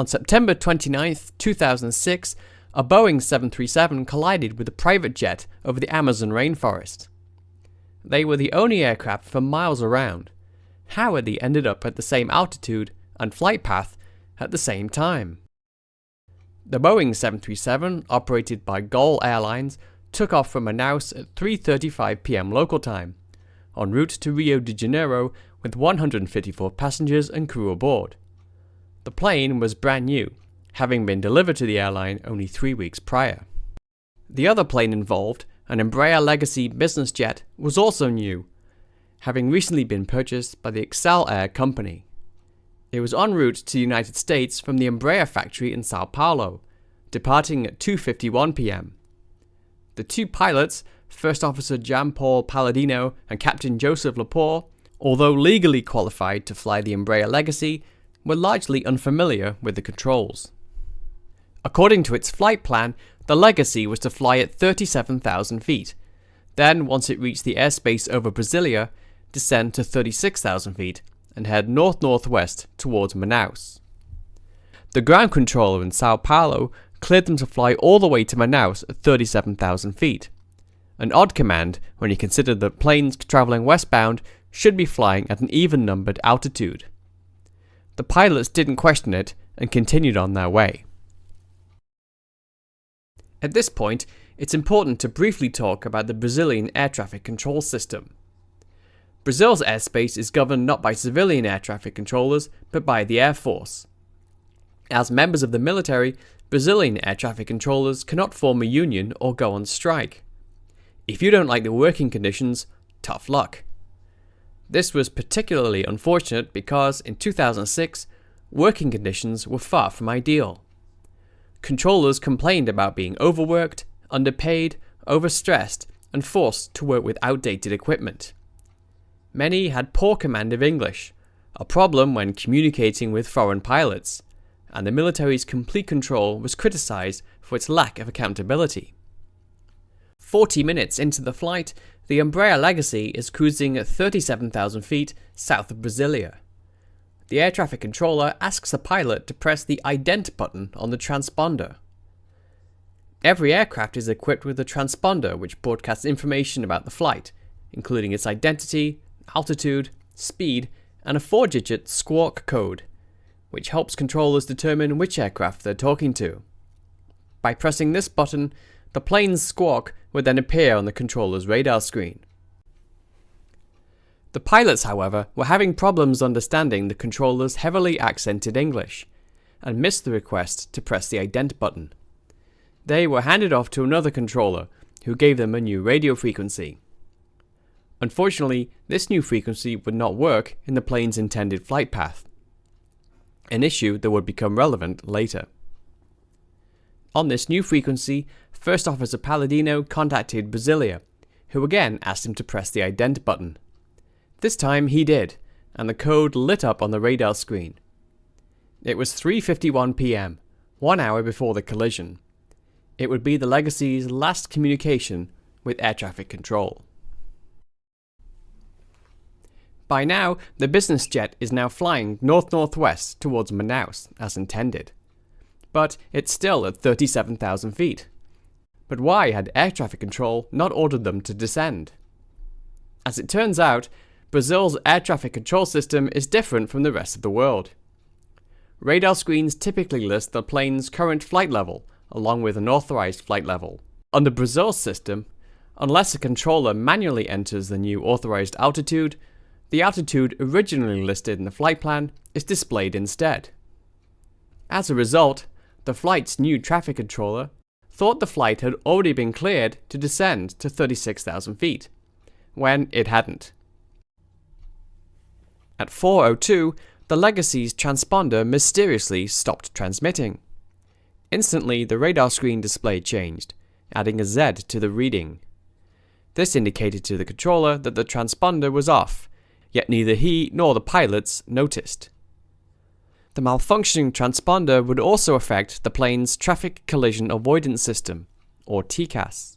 On September 29, 2006, a Boeing 737 collided with a private jet over the Amazon rainforest. They were the only aircraft for miles around. How had they ended up at the same altitude and flight path at the same time? The Boeing 737, operated by Gol Airlines, took off from Manaus at 3:35 p.m. local time, en route to Rio de Janeiro with 154 passengers and crew aboard. The plane was brand new, having been delivered to the airline only 3 weeks prior. The other plane involved, an Embraer Legacy business jet, was also new, having recently been purchased by the Excel Air company. It was en route to the United States from the Embraer factory in Sao Paulo, departing at 2:51 p.m. The two pilots, First Officer Jean-Paul Palladino and Captain Joseph Lepore, although legally qualified to fly the Embraer Legacy, were largely unfamiliar with the controls. According to its flight plan, the Legacy was to fly at 37,000 feet. Then, once it reached the airspace over Brasilia, descend to 36,000 feet and head north-northwest towards Manaus. The ground controller in Sao Paulo cleared them to fly all the way to Manaus at 37,000 feet. An odd command when you consider that planes traveling westbound should be flying at an even-numbered altitude. The pilots didn't question it and continued on their way. At this point, it's important to briefly talk about the Brazilian air traffic control system. Brazil's airspace is governed not by civilian air traffic controllers, but by the Air Force. As members of the military, Brazilian air traffic controllers cannot form a union or go on strike. If you don't like the working conditions, tough luck. This was particularly unfortunate because, in 2006, working conditions were far from ideal. Controllers complained about being overworked, underpaid, overstressed, and forced to work with outdated equipment. Many had poor command of English, a problem when communicating with foreign pilots, and the military's complete control was criticized for its lack of accountability. 40 minutes into the flight, the Embraer Legacy is cruising at 37,000 feet south of Brasilia. The air traffic controller asks the pilot to press the ident button on the transponder. Every aircraft is equipped with a transponder which broadcasts information about the flight, including its identity, altitude, speed, and a 4-digit squawk code, which helps controllers determine which aircraft they're talking to. By pressing this button, the plane's squawk would then appear on the controller's radar screen. The pilots, however, were having problems understanding the controller's heavily accented English, and missed the request to press the ident button. They were handed off to another controller, who gave them a new radio frequency. Unfortunately, this new frequency would not work in the plane's intended flight path, an issue that would become relevant later. On this new frequency, First Officer Palladino contacted Brasilia, who again asked him to press the ident button. This time he did, and the code lit up on the radar screen. It was 3:51 p.m., 1 hour before the collision. It would be the Legacy's last communication with air traffic control. By now, the business jet is now flying north-northwest towards Manaus, as intended. But it's still at 37,000 feet. But why had air traffic control not ordered them to descend? As it turns out, Brazil's air traffic control system is different from the rest of the world. Radar screens typically list the plane's current flight level, along with an authorized flight level. Under Brazil's system, unless a controller manually enters the new authorized altitude, the altitude originally listed in the flight plan is displayed instead. As a result, the flight's new traffic controller thought the flight had already been cleared to descend to 36,000 feet, when it hadn't. At 4:02, the Legacy's transponder mysteriously stopped transmitting. Instantly, the radar screen display changed, adding a Z to the reading. This indicated to the controller that the transponder was off, yet neither he nor the pilots noticed. The malfunctioning transponder would also affect the plane's Traffic Collision Avoidance System, or TCAS.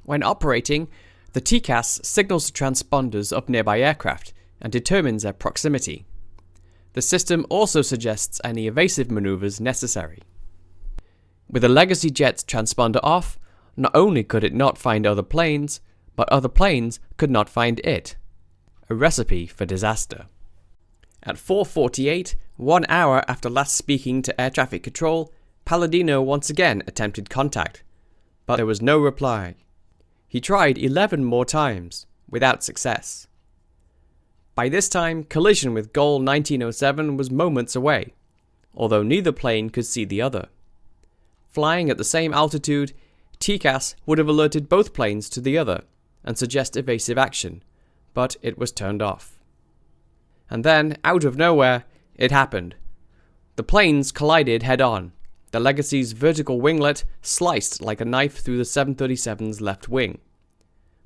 When operating, the TCAS signals the transponders of nearby aircraft and determines their proximity. The system also suggests any evasive maneuvers necessary. With the Legacy Jet's transponder off, not only could it not find other planes, but other planes could not find it. A recipe for disaster. At 4:48, 1 hour after last speaking to air traffic control, Palladino once again attempted contact, but there was no reply. He tried 11 more times, without success. By this time, collision with Goal 1907 was moments away, although neither plane could see the other. Flying at the same altitude, TCAS would have alerted both planes to the other and suggest evasive action, but it was turned off. And then, out of nowhere, it happened. The planes collided head-on. The Legacy's vertical winglet sliced like a knife through the 737's left wing,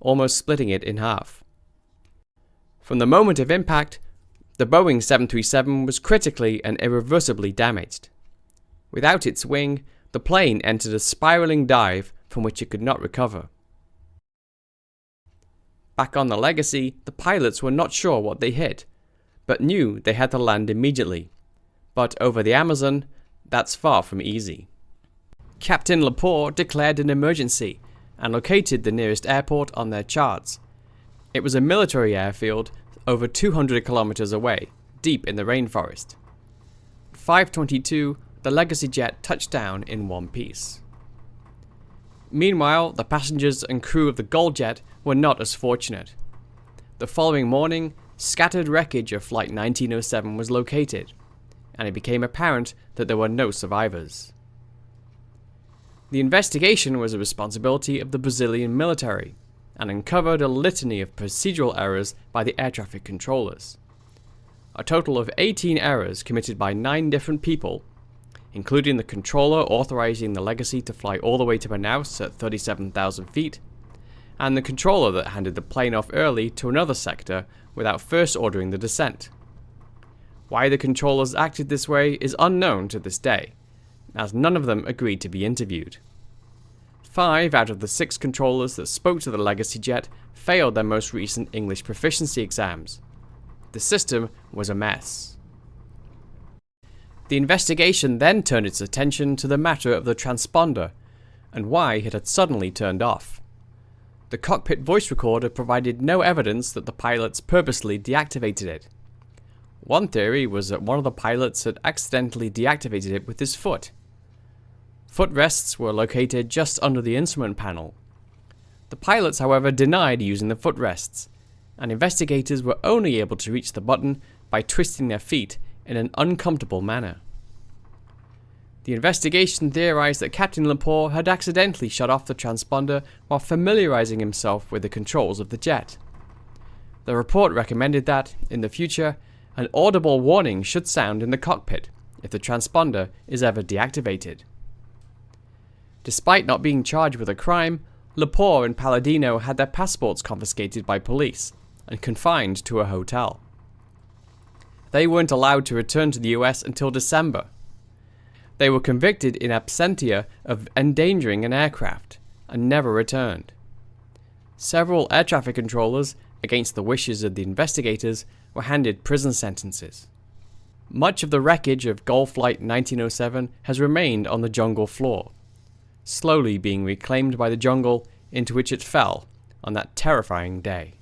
almost splitting it in half. From the moment of impact, the Boeing 737 was critically and irreversibly damaged. Without its wing, the plane entered a spiraling dive from which it could not recover. Back on the Legacy, the pilots were not sure what they hit, but knew they had to land immediately. But over the Amazon, that's far from easy. Captain Lepore declared an emergency and located the nearest airport on their charts. It was a military airfield over 200 kilometers away, deep in the rainforest. At 5:22, the Legacy Jet touched down in one piece. Meanwhile, the passengers and crew of the Gold Jet were not as fortunate. The following morning, scattered wreckage of Flight 1907 was located, and it became apparent that there were no survivors. The investigation was the responsibility of the Brazilian military, and uncovered a litany of procedural errors by the air traffic controllers. A total of 18 errors committed by 9 different people, including the controller authorizing the Legacy to fly all the way to Manaus at 37,000 feet, and the controller that handed the plane off early to another sector without first ordering the descent. Why the controllers acted this way is unknown to this day, as none of them agreed to be interviewed. 5 out of the 6 controllers that spoke to the Legacy Jet failed their most recent English proficiency exams. The system was a mess. The investigation then turned its attention to the matter of the transponder, and why it had suddenly turned off. The cockpit voice recorder provided no evidence that the pilots purposely deactivated it. One theory was that one of the pilots had accidentally deactivated it with his foot. Footrests were located just under the instrument panel. The pilots, however, denied using the footrests, and investigators were only able to reach the button by twisting their feet in an uncomfortable manner. The investigation theorized that Captain Lepore had accidentally shut off the transponder while familiarizing himself with the controls of the jet. The report recommended that, in the future, an audible warning should sound in the cockpit if the transponder is ever deactivated. Despite not being charged with a crime, Lepore and Palladino had their passports confiscated by police and confined to a hotel. They weren't allowed to return to the US until December. They were convicted in absentia of endangering an aircraft and never returned. Several air traffic controllers, against the wishes of the investigators, were handed prison sentences. Much of the wreckage of Goal Flight 1907 has remained on the jungle floor, slowly being reclaimed by the jungle into which it fell on that terrifying day.